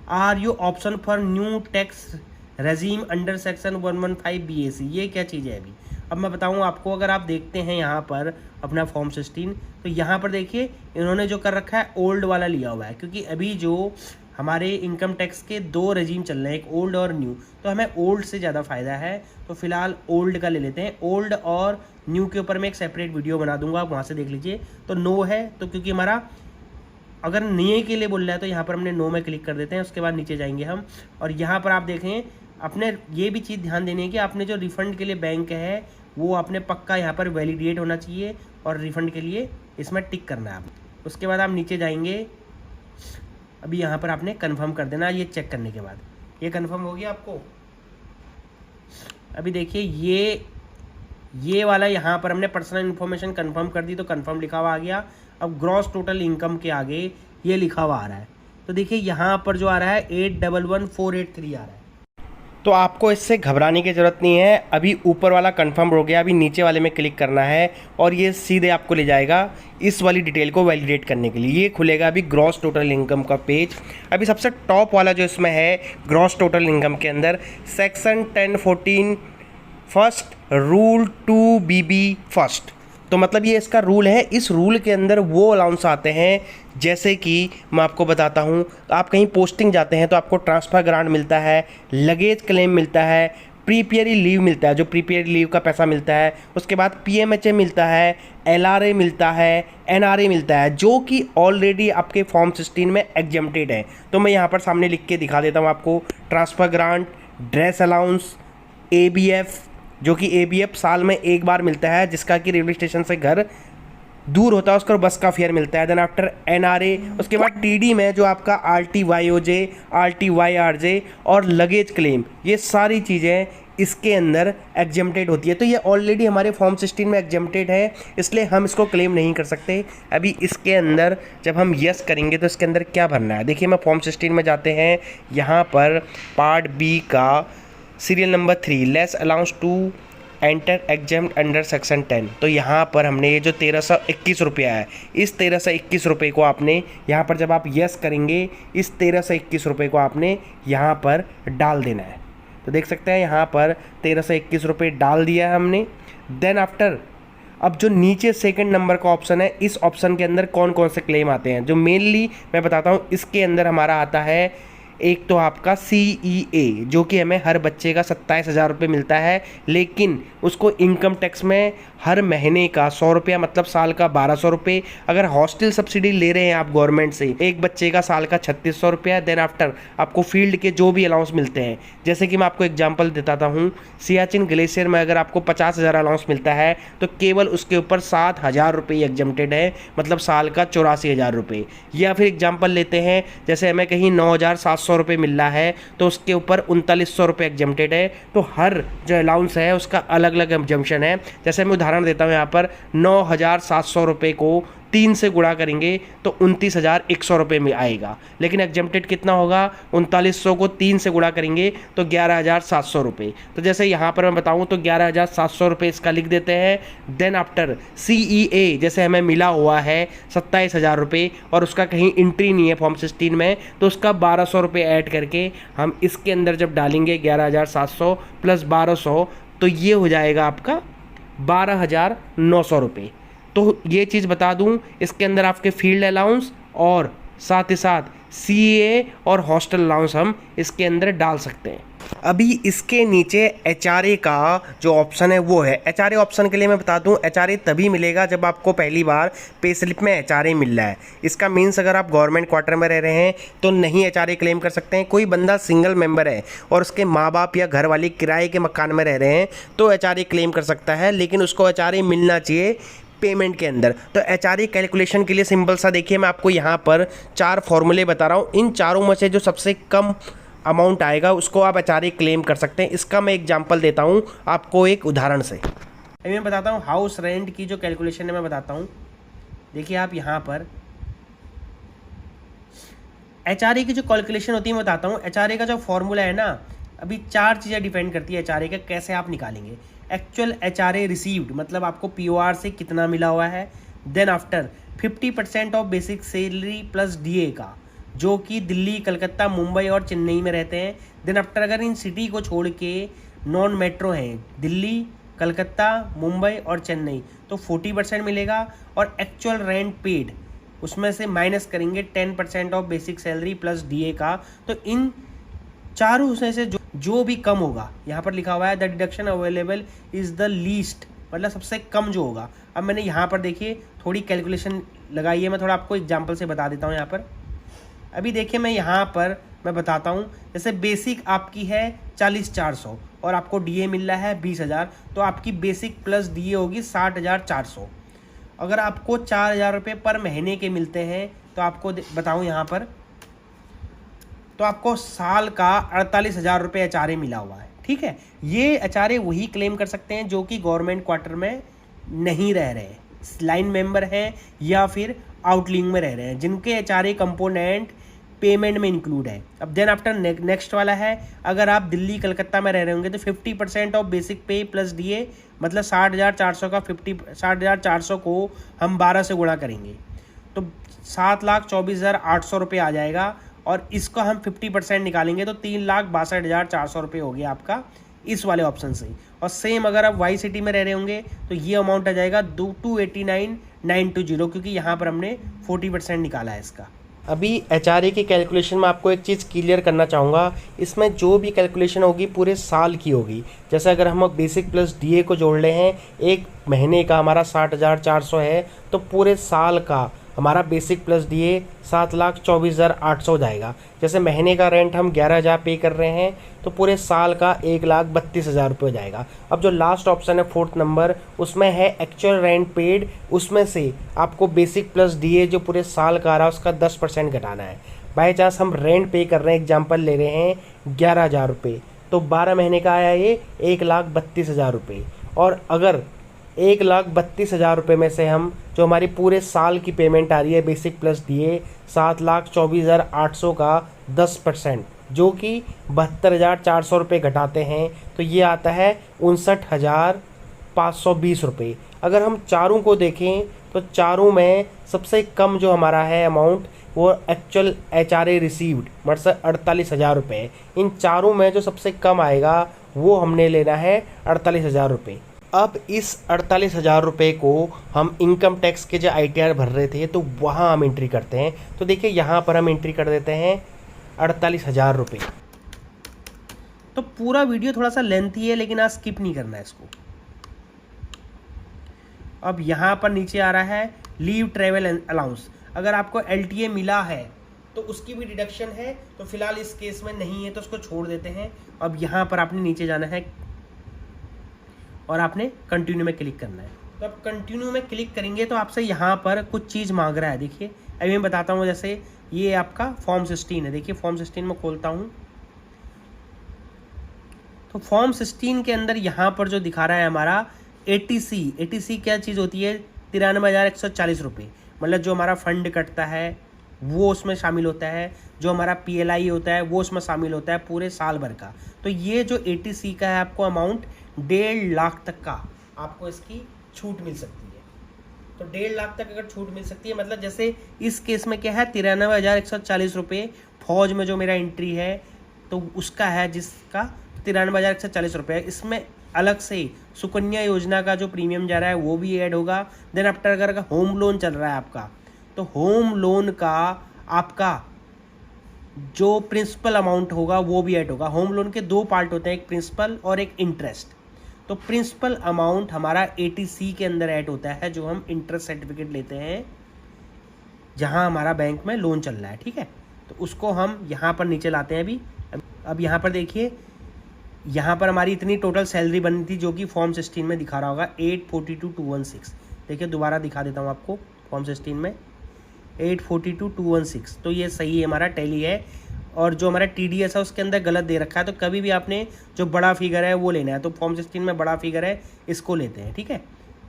are you option for new tax regime under section 115 BAC, ये क्या चीज़ है अभी। अब मैं बताऊँ आपको, अगर आप देखते हैं यहाँ पर अपना फॉर्म 16 तो यहाँ पर देखिए इन्होंने जो कर रखा है ओल्ड वाला लिया हुआ है, क्योंकि अभी जो हमारे इनकम टैक्स के 2 रेजीम चल रहे हैं, एक ओल्ड और न्यू, तो हमें ओल्ड से ज़्यादा फ़ायदा है। तो फिलहाल ओल्ड का ले लेते हैं। ओल्ड और न्यू के ऊपर मैं एक सेपरेट वीडियो बना दूंगा, आप वहाँ से देख लीजिए। तो नो है तो क्योंकि हमारा अगर नए के लिए बोल रहा है तो यहाँ पर हमने नो में क्लिक कर देते हैं। उसके बाद नीचे जाएंगे हम और यहाँ पर आप देखें अपने ये भी चीज़ ध्यान देनी है कि आपने जो रिफ़ंड के लिए बैंक है वो आपने पक्का यहाँ पर वैलिडेट होना चाहिए और रिफ़ंड के लिए इसमें टिक करना है आप। उसके बाद आप नीचे जाएंगे, अभी यहाँ पर आपने कंफर्म कर देना। ये चेक करने के बाद ये कंफर्म हो गया आपको। अभी देखिए ये वाला यहाँ पर हमने पर्सनल इन्फॉर्मेशन कंफर्म कर दी तो कंफर्म लिखा हुआ आ गया। अब ग्रॉस टोटल इनकम के आगे ये लिखा हुआ आ रहा है। तो देखिए यहाँ पर जो आ रहा है 811483 आ रहा है। तो आपको इससे घबराने की ज़रूरत नहीं है। अभी ऊपर वाला कंफर्म हो गया, अभी नीचे वाले में क्लिक करना है और ये सीधे आपको ले जाएगा इस वाली डिटेल को वैलिडेट करने के लिए। ये खुलेगा अभी ग्रॉस टोटल इनकम का पेज। अभी सबसे टॉप वाला जो इसमें है ग्रॉस टोटल इनकम के अंदर section 1014 first rule 2BB first, तो मतलब ये इसका रूल है। इस रूल के अंदर वो अलाउंस आते हैं जैसे कि मैं आपको बताता हूँ, आप कहीं पोस्टिंग जाते हैं तो आपको ट्रांसफ़र ग्रांट मिलता है, लगेज क्लेम मिलता है, प्रीपेयरी लीव मिलता है जो प्रीपेयरी लीव का पैसा मिलता है, उसके बाद PMHA मिलता है, LRA मिलता है, NRA मिलता है, जो कि ऑलरेडी आपके फॉर्म 16 में एग्जेम्प्टेड है। तो मैं यहाँ पर सामने लिख के दिखा देता हूँ आपको। Transfer grant, dress allowance, ABF जो कि ABF साल में एक बार मिलता है, जिसका कि रेलवे स्टेशन से घर दूर होता है उसका बस का फेयर मिलता है। देन आफ्टर NRA, उसके बाद TD में जो आपका RTYOJ, RTYRJ और लगेज क्लेम, ये सारी चीज़ें इसके अंदर एग्जेम्प्टेड होती है। तो ये ऑलरेडी हमारे फॉर्म 16 में एग्जेम्प्टेड है, इसलिए हम इसको क्लेम नहीं कर सकते। अभी इसके अंदर जब हम यस करेंगे तो इसके अंदर क्या भरना है, देखिए मैं फॉर्म 16 में जाते हैं, यहाँ पर पार्ट B का serial number 3 less allowance to enter exempt under section 10। तो यहाँ पर हमने ये जो 1321 रुपया है, इस 1321 रुपये को आपने यहाँ पर जब आप यस करेंगे, इस 1321 रुपये को आपने यहाँ पर डाल देना है। तो देख सकते हैं यहाँ पर 1321 रुपये डाल दिया है हमने। देन आफ्टर अब जो नीचे सेकंड नंबर का ऑप्शन है, इस ऑप्शन के अंदर कौन कौन से क्लेम आते हैं, जो मेनली मैं बताता हूँ। इसके अंदर हमारा आता है एक तो आपका CEA, जो कि हमें हर बच्चे का 27,000 रुपये मिलता है, लेकिन उसको इनकम टैक्स में हर महीने का 100 रुपया, मतलब साल का 1200 रुपये। अगर हॉस्टल सब्सिडी ले रहे हैं आप गवर्नमेंट से, एक बच्चे का साल का 3600 रुपया। देन आफ्टर आपको फील्ड के जो भी अलाउंस मिलते हैं, जैसे कि मैं आपको एग्जांपल देता हूँ, सियाचिन ग्लेशियर में अगर आपको 50,000 अलाउंस मिलता है तो केवल उसके ऊपर 7,000 रुपये एग्जम्प्टेड है, मतलब साल का 84,000 रुपये। या फिर एग्जाम्पल लेते हैं, जैसे हमें कहीं 9,700 रुपये मिल रहा है तो उसके ऊपर 3900 रुपये एग्जम्प्टेड है। तो हर जो अलाउंस है उसका अलग अलग एग्जम्पशन है। जैसे मैं उदाहरण देता हूँ, यहाँ पर 9,700 रुपये को 3 से गुणा करेंगे तो 29,100 रुपये में आएगा, लेकिन एग्जम्प्टेड कितना होगा, 3900 को 3 से गुणा करेंगे तो 11,700 रुपये। तो जैसे यहाँ पर मैं बताऊँ तो 11,700 रुपये इसका लिख देते हैं। देन आफ्टर CEA जैसे हमें मिला हुआ है 27,000 रुपये और उसका कहीं एंट्री नहीं है फॉर्म 16 में, तो उसका 1,200 रुपये ऐड करके हम इसके अंदर जब डालेंगे 11,700 प्लस 1,200 तो ये हो जाएगा आपका 12,900 रुपये। तो ये चीज़ बता दूं, इसके अंदर आपके फील्ड अलाउंस और साथ ही साथ CA और हॉस्टल अलाउंस हम इसके अंदर डाल सकते हैं। अभी इसके नीचे HRA का जो ऑप्शन है वो है। HRA ऑप्शन के लिए मैं बता दूं, HRA तभी मिलेगा जब आपको पहली बार पे स्लिप में HRA मिल रहा है। इसका मीन्स अगर आप गवर्नमेंट क्वार्टर में रह रहे हैं तो नहीं HRA क्लेम कर सकते हैं। कोई बंदा सिंगल मेंबर है और उसके माँ बाप या घर वाले किराए के मकान में रह रहे हैं तो HRA क्लेम कर सकता है, लेकिन उसको HRA मिलना चाहिए पेमेंट के अंदर। तो HRA कैलकुलेशन के लिए सिंपल सा देखिए, मैं आपको यहाँ पर 4 फॉर्मूले बता रहा हूँ। इन चारों में से जो सबसे कम अमाउंट आएगा उसको आप HRA क्लेम कर सकते हैं। इसका मैं एग्जांपल देता हूँ आपको एक उदाहरण से। अभी मैं बताता हूँ हाउस रेंट की जो कैलकुलेशन है, मैं बताता हूँ। देखिए आप यहाँ पर HRA की जो कैलकुलेशन होती है मैं बताता हूँ। HRA का जो फॉर्मूला है ना, अभी 4 चीज़ें डिपेंड करती है HRA का कैसे आप निकालेंगे। एक्चुअल HRA रिसीव्ड, मतलब आपको POR से कितना मिला हुआ है। Then after 50% of basic salary plus DA का, जो कि दिल्ली, कलकत्ता, मुंबई और चेन्नई में रहते हैं। देन आफ्टर अगर इन सिटी को छोड़ के नॉन मेट्रो हैं, दिल्ली, कलकत्ता, मुंबई और चेन्नई, तो 40% मिलेगा। और एक्चुअल रेंट पेड, उसमें से माइनस करेंगे 10% of basic salary plus DA का। तो इन चारों उसमें से जो भी कम होगा, यहाँ पर लिखा हुआ है the deduction available is the least, मतलब सबसे कम जो होगा। अब मैंने यहाँ पर देखिए थोड़ी कैलकुलेशन लगाई है, मैं थोड़ा आपको एग्जांपल से बता देता हूँ। यहाँ पर अभी देखिए मैं बताता हूँ। जैसे बेसिक आपकी है 40,400 और आपको DA मिल रहा है 20,000, तो आपकी बेसिक प्लस DA होगी 60,400। अगर आपको 4,000 रुपये पर महीने के मिलते हैं तो आपको बताऊँ यहाँ पर, तो आपको साल का 48,000 रुपये HRA मिला हुआ है। ठीक है, ये HRA वही क्लेम कर सकते हैं जो कि गवर्नमेंट क्वार्टर में नहीं रह रहे हैं, लाइन मेंबर हैं या फिर आउटलिंग में रह रहे हैं, जिनके HRA कंपोनेंट पेमेंट में इंक्लूड है। अब देन आफ्टर नेक्स्ट वाला है, अगर आप दिल्ली, कलकत्ता में रह रहे होंगे तो 50% ऑफ बेसिक पे प्लस DA, मतलब 60,400 का 60,400 को हम 12 से गुणा करेंगे तो 7,24,800 रुपये आ जाएगा। और इसको हम 50% निकालेंगे तो 3,62,400 रुपये हो गया आपका इस वाले ऑप्शन से। और सेम अगर आप वाई सिटी में रह रहे होंगे तो ये अमाउंट आ जाएगा 289,920, क्योंकि यहाँ पर हमने 40% निकाला है इसका। अभी HRA की कैलकुलेशन में आपको एक चीज़ क्लियर करना चाहूँगा, इसमें जो भी कैलकुलेशन होगी पूरे साल की होगी। जैसे अगर हम बेसिक प्लस DA को जोड़ रहे हैं, एक महीने का हमारा 60,400 है, तो पूरे साल का हमारा बेसिक प्लस DA 7,24,800 हो जाएगा। जैसे महीने का रेंट हम 11,000 पे कर रहे हैं तो पूरे साल का 1,32,000 रुपये हो जाएगा। अब जो लास्ट ऑप्शन है 4th नंबर, उसमें है एक्चुअल रेंट पेड, उसमें से आपको बेसिक प्लस DA जो पूरे साल का आ रहा है उसका 10% घटाना है। बाई चांस हम रेंट पे कर रहे हैं, एग्जाम्पल ले रहे हैं 11,000 रुपये, तो 12 महीने का आया ये 1,32,000 रुपये। और अगर 1,32,000 रुपये में से हम जो हमारी पूरे साल की पेमेंट आ रही है बेसिक प्लस DA 7,24,800 का 10%, जो कि 72,400 रुपये घटाते हैं तो ये आता है 59,520 रुपये। अगर हम चारों को देखें तो चारों में सबसे कम जो हमारा है अमाउंट वो एक्चुअल HRA रिसीव्ड, मतलब 48,000 रुपये। इन चारों में जो सबसे कम आएगा वो हमने लेना है 48,000 रुपये। अब इस 48,000 रुपये को हम इनकम टैक्स के जो ITR भर रहे थे तो वहाँ हम एंट्री करते हैं। तो देखिए यहाँ पर हम एंट्री कर देते हैं 48,000 रुपये। तो पूरा वीडियो थोड़ा सा लेंथी है, लेकिन आज स्किप नहीं करना है इसको। अब यहाँ पर नीचे आ रहा है लीव ट्रेवल अलाउंस। अगर आपको LTA मिला है तो उसकी भी डिडक्शन है, तो फिलहाल इस केस में नहीं है तो उसको छोड़ देते हैं। अब यहाँ पर आपने नीचे जाना है और आपने कंटिन्यू में क्लिक करना है। तो अब कंटिन्यू में क्लिक करेंगे तो आपसे यहाँ पर कुछ चीज़ मांग रहा है। देखिए अभी मैं बताता हूँ, जैसे ये आपका फॉर्म 16 है। देखिए फॉर्म 16 में खोलता हूँ तो फॉर्म 16 के अंदर यहाँ पर जो दिखा रहा है हमारा ATC क्या चीज़ होती है? 93,140 रुपये। मतलब जो हमारा फंड कटता है वो उसमें शामिल होता है, जो हमारा PLI होता है वो उसमें शामिल होता है पूरे साल भर का। तो ये जो ATC का है आपको अमाउंट 1.5 लाख तक का आपको इसकी छूट मिल सकती है। तो 1.5 लाख तक अगर छूट मिल सकती है, मतलब जैसे इस केस में क्या है 93,140 रुपये फौज में जो मेरा एंट्री है तो उसका है, जिसका 93,140 रुपये। इसमें अलग से सुकन्या योजना का जो प्रीमियम जा रहा है वो भी ऐड होगा। देन आफ्टर अगर होम लोन चल रहा है आपका, तो होम लोन का आपका जो प्रिंसिपल अमाउंट होगा वो भी ऐड होगा। होम लोन के 2 पार्ट होते हैं, एक प्रिंसिपल और एक इंटरेस्ट। तो प्रिंसिपल अमाउंट हमारा ATC के अंदर ऐड होता है, जो हम इंटरेस्ट सर्टिफिकेट लेते हैं जहां हमारा बैंक में लोन चल रहा है, ठीक है। तो उसको हम यहाँ पर नीचे लाते हैं। अब यहाँ पर देखिए, यहाँ पर हमारी इतनी टोटल सैलरी बनी थी जो कि फॉर्म 16 में दिखा रहा होगा 842,216। देखिए दोबारा दिखा देता हूँ आपको, फॉर्म 16 में 842,216। तो ये सही है, हमारा टैली है। और जो हमारा TDS है उसके अंदर गलत दे रखा है। तो कभी भी आपने जो बड़ा फिगर है वो लेना है। तो फॉर्म 16 में बड़ा फिगर है, इसको लेते हैं, ठीक है।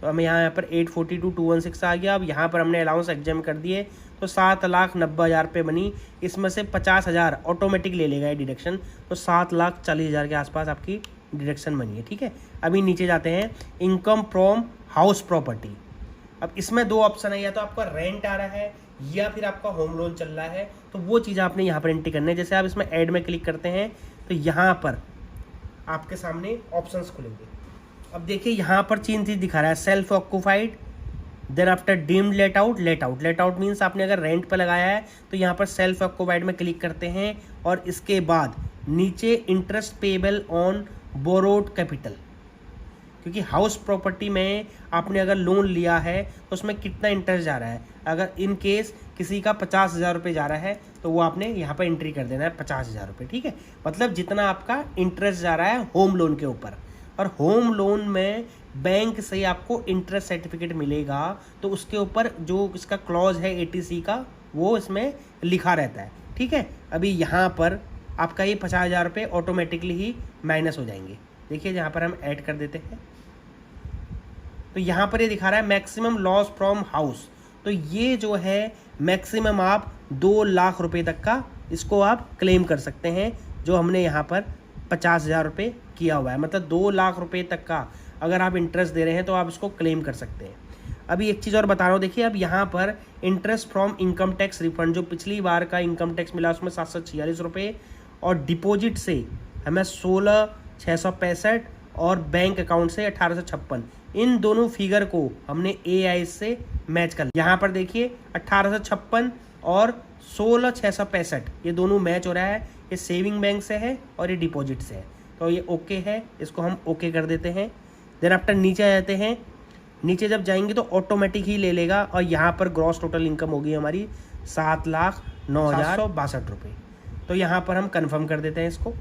तो हमें यहाँ पर 842,216 आ गया। अब यहाँ पर हमने अलाउंस एग्जाम कर दिए तो 7,90,000 रुपये बनी। इसमें से 50,000 ऑटोमेटिक ले लेगा ये डिडक्शन। तो 7,40,000 के आसपास आपकी डिडक्शन बनी है, ठीक है। अभी नीचे जाते हैं, इनकम फ्रॉम हाउस प्रॉपर्टी। अब इसमें 2 ऑप्शन है, या तो आपका रेंट आ रहा है या फिर आपका होम लोन चल रहा है। तो वो चीज़ आपने यहाँ पर एंट्री करनी है। जैसे आप इसमें ऐड में क्लिक करते हैं तो यहाँ पर आपके सामने ऑप्शंस खुलेंगे। अब देखिए यहाँ पर 3 चीज़ दिखा रहा है, self occupied, then after deemed let out. Let out means आपने अगर रेंट पर लगाया है तो यहाँ पर सेल्फ ऑक्यूपाइड में क्लिक करते हैं और इसके बाद नीचे interest payable on borrowed capital. क्योंकि हाउस प्रॉपर्टी में आपने अगर लोन लिया है तो उसमें कितना इंटरेस्ट जा रहा है। अगर इन केस किसी का 50,000 रुपये जा रहा है तो वो आपने यहाँ पर एंट्री कर देना है 50,000 रुपये, ठीक है। मतलब जितना आपका इंटरेस्ट जा रहा है होम लोन के ऊपर। और होम लोन में बैंक से आपको इंटरेस्ट सर्टिफिकेट मिलेगा तो उसके ऊपर जो इसका क्लॉज है ATC का वो इसमें लिखा रहता है, ठीक है। अभी यहाँ पर आपका ये 50,000 रुपये ऑटोमेटिकली ही माइनस हो जाएंगे। देखिए यहाँ पर हम ऐड कर देते हैं तो यहाँ पर ये दिखा रहा है मैक्सिमम लॉस फ्रॉम हाउस। तो ये जो है मैक्सिमम आप 2 लाख रुपये तक का इसको आप क्लेम कर सकते हैं, जो हमने यहाँ पर 50,000 रुपये किया हुआ है। मतलब 2 लाख रुपये तक का अगर आप इंटरेस्ट दे रहे हैं तो आप इसको क्लेम कर सकते हैं। अभी एक चीज़ और बता रहा हूँ, देखिए अब यहाँ पर interest from income tax refund, जो पिछली बार का इनकम टैक्स मिला उसमें 746 रुपये, और डिपॉजिट से हमें 16,665 और बैंक अकाउंट से 1856। इन दोनों फिगर को हमने AI से मैच कर लिया। यहाँ पर देखिए 1856 और 16,665 ये दोनों मैच हो रहा है। ये सेविंग बैंक से है और ये डिपॉजिट से है, तो ये ओके है, इसको हम ओके कर देते हैं। देन आफ्टर नीचे आ जाते हैं। नीचे जब जाएंगे तो ऑटोमेटिक ही ले लेगा और यहाँ पर ग्रॉस टोटल इनकम होगी हमारी 7,09,762 रुपये। तो यहाँ पर हम कंफर्म कर देते हैं इसको।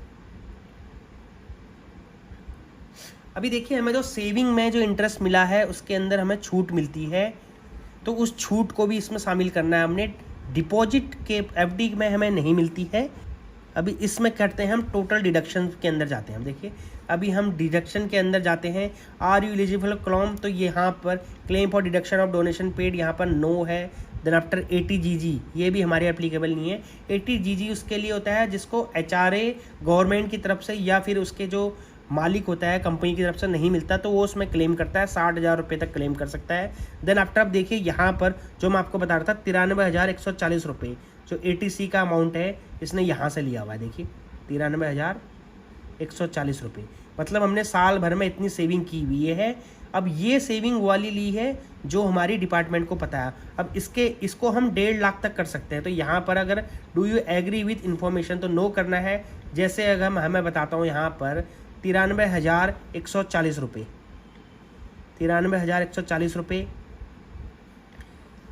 अभी देखिए हमें जो सेविंग में जो इंटरेस्ट मिला है उसके अंदर हमें छूट मिलती है, तो उस छूट को भी इसमें शामिल करना है हमने। डिपॉजिट के FD में हमें नहीं मिलती है। अभी इसमें करते हैं हम टोटल डिडक्शन के अंदर जाते हैं हम। देखिए अभी हम डिडक्शन के अंदर जाते हैं। आर यू एलिजिबल क्लेम, तो यहाँ पर claim for deduction of donation paid यहाँ पर नो है। देन आफ्टर ATGG ये भी हमारे एप्लीकेबल नहीं है। ATGG उसके लिए होता है जिसको HRA गवर्नमेंट की तरफ से या फिर उसके जो मालिक होता है कंपनी की तरफ से नहीं मिलता, तो वो उसमें क्लेम करता है। 60,000 रुपये तक क्लेम कर सकता है। देन आफ्टर आप देखिए यहाँ पर जो मैं आपको बता रहा था 93,140 रुपये जो ATC का अमाउंट है इसने यहाँ से लिया हुआ है। देखिए 93,140 रुपये। मतलब हमने साल भर में इतनी सेविंग की हुई है। अब ये सेविंग वाली ली है जो हमारी डिपार्टमेंट को पता है। अब इसको हम 1.5 लाख तक कर सकते हैं। तो यहाँ पर अगर do you agree with information तो नो करना है। जैसे अगर मैं बताता हूँ यहाँ पर 93,140 रुपये, 93,140 रुपये,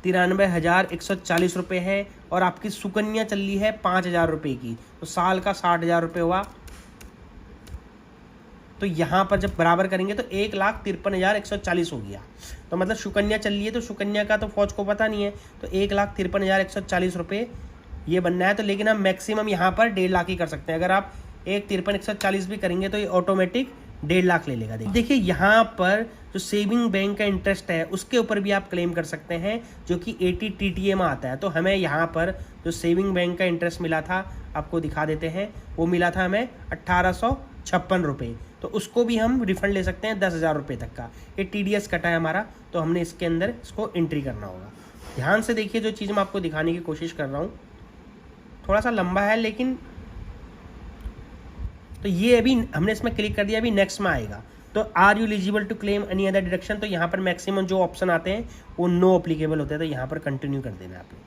93,140 रुपये है। और आपकी सुकन्या चल रही है 5,000 रुपये की, तो साल का 60,000 रुपये हुआ। तो यहाँ पर जब बराबर करेंगे तो 1,53,140 हो गया। तो मतलब सुकन्या चल रही है, तो सुकन्या का तो फौज को पता नहीं है, तो 1,53,140 रुपये ये बनना है। तो लेकिन हम मैक्सिमम यहाँ पर 1.5 लाख ही कर सकते हैं। अगर आप 1,53,140 भी करेंगे तो ये ऑटोमेटिक 1.5 लाख ले लेगा। देखिए यहाँ पर जो सेविंग बैंक का इंटरेस्ट है उसके ऊपर भी आप क्लेम कर सकते हैं, जो कि 80 TTA में आता है। तो हमें यहाँ पर जो सेविंग बैंक का इंटरेस्ट मिला था, आपको दिखा देते हैं, वो मिला था हमें 1,856 रुपये। तो उसको भी हम रिफंड ले सकते हैं 10,000 रुपये तक का। ये TDS कटा है हमारा, तो हमने इसके अंदर इसको एंट्री करना होगा। ध्यान से देखिए, जो चीज़ मैं आपको दिखाने की कोशिश कर रहा हूँ, थोड़ा सा लंबा है लेकिन, तो ये अभी हमने इसमें क्लिक कर दिया, अभी नेक्स्ट में आएगा। तो are you eligible to claim any other deduction, तो यहाँ पर मैक्सिमम जो ऑप्शन आते हैं वो नो अप्लीकेबल होते हैं। तो यहाँ पर कंटिन्यू कर देना आपने।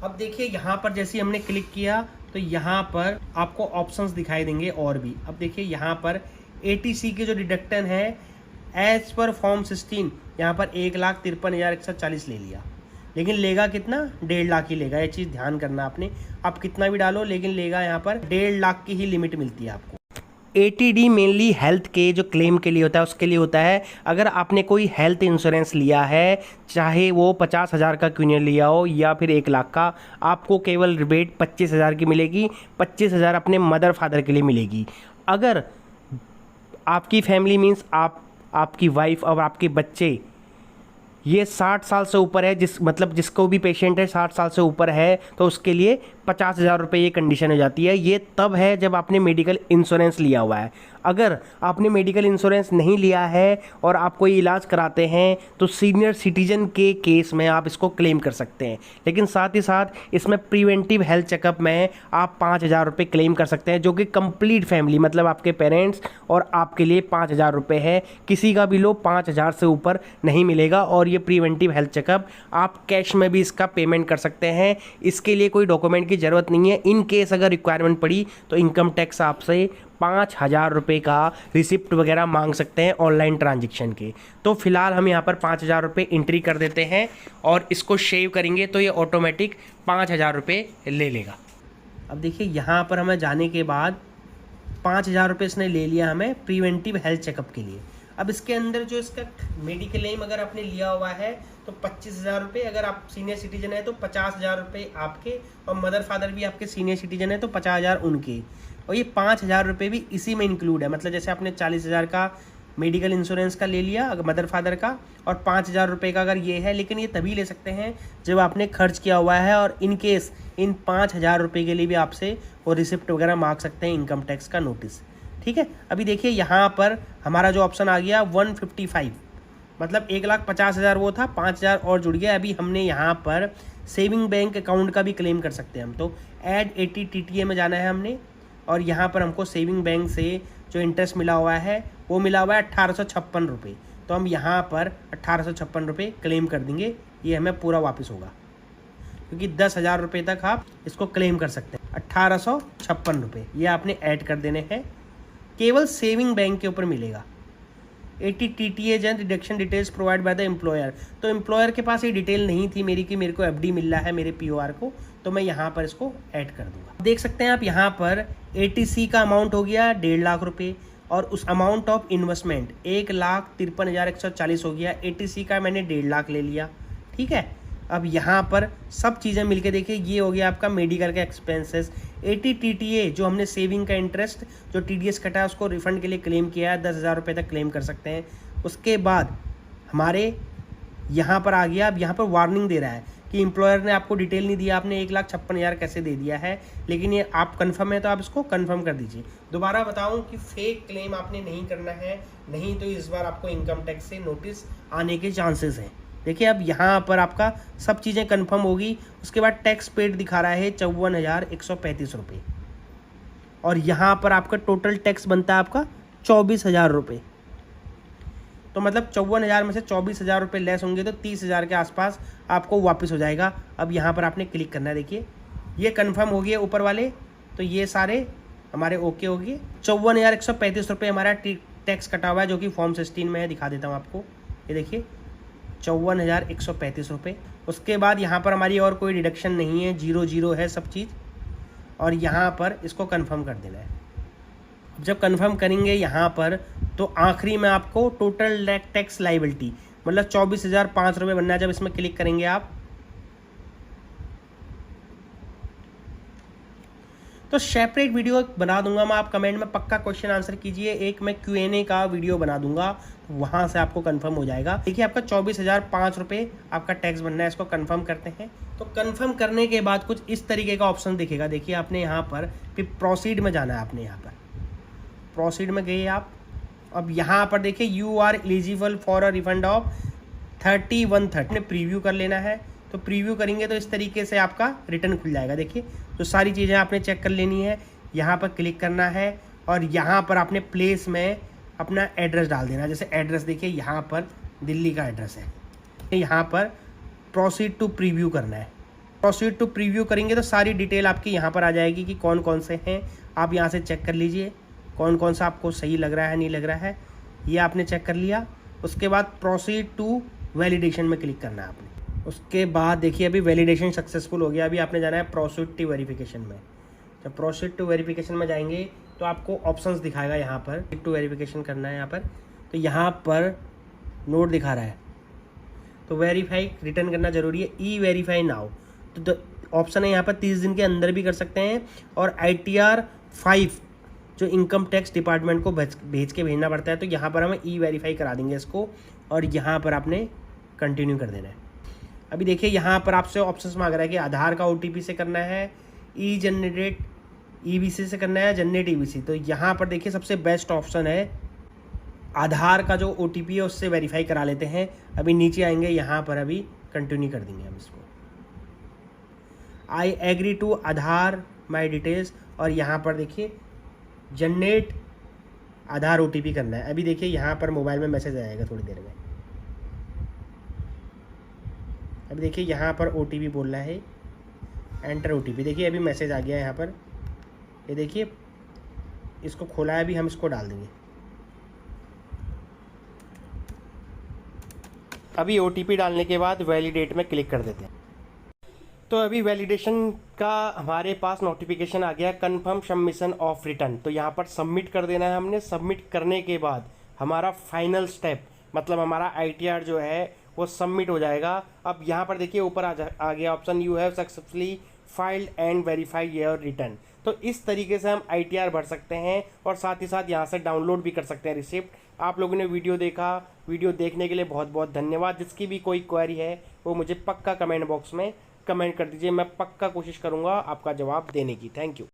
अब देखिए यहाँ पर जैसे हमने क्लिक किया तो यहाँ पर आपको ऑप्शंस दिखाई देंगे और भी। अब देखिए यहाँ पर ATC के जो डिडक्शन है एज पर फॉर्म 16, यहाँ पर 1,53,140 ले लिया, लेकिन लेगा कितना, 1.5 लाख ही लेगा। ये चीज़ ध्यान करना आपने, आप कितना भी डालो लेकिन लेगा यहाँ पर 1.5 लाख की ही लिमिट मिलती है आपको। ATD मेनली हेल्थ के जो क्लेम के लिए होता है उसके लिए होता है। अगर आपने कोई हेल्थ इंश्योरेंस लिया है, चाहे वो 50,000 का क्यों नहीं लिया हो या फिर 1 लाख का, आपको केवल रिबेट 25,000 की मिलेगी। 25,000 अपने मदर फादर के लिए मिलेगी। अगर आपकी फैमिली मीन्स आपकी वाइफ और आपके बच्चे ये 60 साल से ऊपर है, जिसको भी पेशेंट है 60 साल से ऊपर है, तो उसके लिए 50,000 रुपये ये कंडीशन हो जाती है। ये तब है जब आपने मेडिकल इंश्योरेंस लिया हुआ है। अगर आपने मेडिकल इंश्योरेंस नहीं लिया है और आप कोई इलाज कराते हैं तो सीनियर सिटीजन के केस में आप इसको क्लेम कर सकते हैं। लेकिन साथ ही साथ इसमें प्रिवेंटिव हेल्थ चेकअप में आप 5,000 रुपये क्लेम कर सकते हैं, जो कि कंप्लीट फैमिली मतलब आपके पेरेंट्स और आपके लिए 5,000 रुपये है। किसी का भी लो 5,000 से ऊपर नहीं मिलेगा। और ये प्रिवेंटिव हेल्थ चेकअप आप कैश में भी इसका पेमेंट कर सकते हैं। इसके लिए कोई डॉक्यूमेंट की ज़रूरत नहीं है। इन केस अगर रिक्वायरमेंट पड़ी तो इनकम टैक्स आपसे 5,000 रुपये का रिसिप्ट वगैरह मांग सकते हैं ऑनलाइन ट्रांजैक्शन के। तो फिलहाल हम यहाँ पर 5,000 रुपये एंट्री कर देते हैं और इसको सेव करेंगे तो ये ऑटोमेटिक 5,000 रुपये ले लेगा। अब देखिए यहाँ पर हमें जाने के बाद 5,000 रुपये इसने ले लिया हमें प्रिवेंटिव हेल्थ चेकअप के लिए। अब इसके अंदर जो इसका मेडिकल क्लेम अगर आपने लिया हुआ है तो 25,000 रुपये, अगर आप सीनियर सिटीजन है तो 50,000 रुपये आपके, और मदर फादर भी आपके सीनियर सिटीजन है तो 50,000 उनके, और ये 5,000 रुपये भी इसी में इंक्लूड है। मतलब जैसे आपने 40,000 का मेडिकल इंश्योरेंस का ले लिया अगर मदर फादर का, और 5,000 रुपये का अगर ये है, लेकिन ये तभी ले सकते हैं जब आपने खर्च किया हुआ है। और इन केस इन 5,000 रुपये के लिए भी आपसे वो रिसिप्ट वगैरह मांग सकते हैं, इनकम टैक्स का नोटिस। ठीक है, अभी देखिए यहाँ पर हमारा जो ऑप्शन आ गया 155, मतलब 1,50,000 वो था, 5,000 और जुड़ गया। अभी हमने यहाँ पर सेविंग बैंक अकाउंट का भी क्लेम कर सकते हैं हम। तो ऐड 80 TTA में जाना है हमने, और यहाँ पर हमको सेविंग बैंक से जो इंटरेस्ट मिला हुआ है वो मिला हुआ है 1,856 रुपये। तो हम यहाँ पर 1,856 रुपये क्लेम कर देंगे, ये हमें पूरा वापस होगा, क्योंकि 10,000 रुपये तक आप इसको क्लेम कर सकते हैं। 1,856 रुपये ये आपने ऐड कर देने हैं, केवल सेविंग बैंक के ऊपर मिलेगा। 80 TTA and reduction details provide by the employer. तो एम्प्लॉयर के पास ये डिटेल नहीं थी मेरी कि मेरे को FD मिल रहा है मेरे POR को, तो मैं यहाँ पर इसको ऐड कर दूंगा। देख सकते हैं आप यहाँ पर ATC का अमाउंट हो गया 1.5 लाख रुपये, और उस अमाउंट ऑफ इन्वेस्टमेंट 1,53,140 हो गया। ATC का मैंने 1.5 लाख ले लिया। ठीक है, अब यहाँ पर सब चीज़ें मिलके देखिए ये हो गया आपका मेडिकल का एक्सपेंसेस। 80 TTA जो हमने सेविंग का इंटरेस्ट जो TDS कटा है उसको रिफंड के लिए क्लेम किया है, 10,000 रुपये तक क्लेम कर सकते हैं। उसके बाद हमारे यहाँ पर आ गया, अब यहाँ पर वार्निंग दे रहा है कि एम्प्लॉयर ने आपको डिटेल नहीं दिया, आपने 1,56,000 कैसे दे दिया है, लेकिन ये आप कंफर्म है तो आप इसको कंफर्म कर दीजिए। दोबारा बताऊं कि फेक क्लेम आपने नहीं करना है, नहीं तो इस बार आपको इनकम टैक्स से नोटिस आने के चांसेस हैं। देखिए अब यहाँ पर आपका सब चीज़ें कंफर्म होगी। उसके बाद टैक्स पेड दिखा रहा है 54,135 रुपये, और यहाँ पर आपका टोटल टैक्स बनता है आपका 24,000 रुपये। तो मतलब 54,000 में से 24,000 रुपये लेस होंगे तो 30,000 के आसपास आपको वापस हो जाएगा। अब यहाँ पर आपने क्लिक करना है। देखिए ये कन्फर्म हो गया ऊपर वाले, तो ये सारे हमारे ओके हो गए। 54,135 रुपये हमारा टैक्स कटा हुआ है, जो कि फॉर्म 16 में है। दिखा देता हूँ आपको, ये देखिए 54,135 रुपये। उसके बाद यहाँ पर हमारी और कोई डिडक्शन नहीं है, 0 है सब चीज़। और यहाँ पर इसको कंफर्म कर देना है। जब कंफर्म करेंगे यहाँ पर, तो आखिरी में आपको टोटल टैक्स लाइबिलिटी मतलब 24,005 रुपये बनना है। जब इसमें क्लिक करेंगे आप, तो सेपरेट वीडियो बना दूंगा मैं, आप कमेंट में पक्का क्वेश्चन आंसर कीजिए। एक मैं Q&A का वीडियो बना दूंगा, वहां से आपको कंफर्म हो जाएगा। देखिए आपका 24,005 रुपये आपका टैक्स बनना है। इसको कंफर्म करते हैं। तो कंफर्म करने के बाद कुछ इस तरीके का ऑप्शन दिखेगा। देखिए आपने यहाँ पर फिर प्रोसीड में जाना है। आपने यहाँ पर प्रोसीड में गए आप। अब यहाँ पर देखिए you are eligible for a refund of 3130 ने प्रीव्यू कर लेना है। तो प्रीव्यू करेंगे तो इस तरीके से आपका रिटर्न खुल जाएगा। देखिए तो सारी चीज़ें आपने चेक कर लेनी है। यहाँ पर क्लिक करना है और यहाँ पर आपने प्लेस में अपना एड्रेस डाल देना। जैसे एड्रेस देखिए यहाँ पर दिल्ली का एड्रेस है। यहाँ पर प्रोसीड टू प्रीव्यू करना है। प्रोसीड टू प्रीव्यू करेंगे तो सारी डिटेल आपकी यहाँ पर आ जाएगी कि कौन कौन से हैं। आप यहाँ से चेक कर लीजिए कौन कौन सा आपको सही लग रहा है नहीं लग रहा है। ये आपने चेक कर लिया। उसके बाद प्रोसीड टू वैलिडेशन में क्लिक करना है आपने। उसके बाद देखिए अभी वैलिडेशन सक्सेसफुल हो गया। अभी आपने जाना है प्रोसीड टू वेरिफिकेशन में। जब प्रोसीड टू वेरिफिकेशन में जाएंगे तो आपको ऑप्शंस दिखाएगा। यहाँ पर टू वेरिफिकेशन करना है यहाँ पर, तो यहाँ पर नोट दिखा रहा है। तो वेरीफाई रिटर्न करना जरूरी है। ई वेरीफाई नाउ, तो ऑप्शन है यहाँ पर 30 दिन के अंदर भी कर सकते हैं। और ITR 5 जो इनकम टैक्स डिपार्टमेंट को भेज के भेजना पड़ता है। तो यहाँ पर हमें ई वेरीफाई करा देंगे इसको, और यहाँ पर आपने कंटिन्यू कर देना है। अभी देखिए यहाँ पर आपसे ऑप्शंस मांग रहा है कि आधार का OTP से करना है, ई जनरेट EBC से करना है, जनरेट EBC। तो यहाँ पर देखिए सबसे बेस्ट ऑप्शन है आधार का जो OTP है उससे वेरीफाई करा लेते हैं। अभी नीचे आएंगे, यहाँ पर अभी कंटिन्यू कर देंगे हम इसको। I agree to Aadhaar my details, और यहाँ पर देखिए जनरेट आधार OTP करना है। अभी देखिए यहाँ पर मोबाइल में मैसेज आएगा थोड़ी देर में। अभी देखिए यहाँ पर OTP बोल रहा है, एंटर OTP। देखिए अभी मैसेज आ गया यहाँ पर। ये देखिए इसको खोला है, अभी हम इसको डाल देंगे। अभी OTP डालने के बाद वैलिडेट में क्लिक कर देते हैं। तो अभी वैलिडेशन का हमारे पास नोटिफिकेशन आ गया, कंफर्म सबमिशन ऑफ रिटर्न। तो यहाँ पर सबमिट कर देना है हमने। सबमिट करने के बाद हमारा फाइनल स्टेप मतलब हमारा ITR जो है वो सबमिट हो जाएगा। अब यहाँ पर देखिए ऊपर आ गया option, you have successfully filed and verified your return. तो इस तरीके से हम ITR भर सकते हैं और साथ ही साथ यहाँ से डाउनलोड भी कर सकते हैं रिसिप्ट। आप लोगों ने वीडियो देखा, वीडियो देखने के लिए बहुत बहुत धन्यवाद। जिसकी भी कोई क्वेरी है वो मुझे पक्का कमेंट बॉक्स में कमेंट कर दीजिए, मैं पक्का कोशिश करूँगा आपका जवाब देने की। Thank you.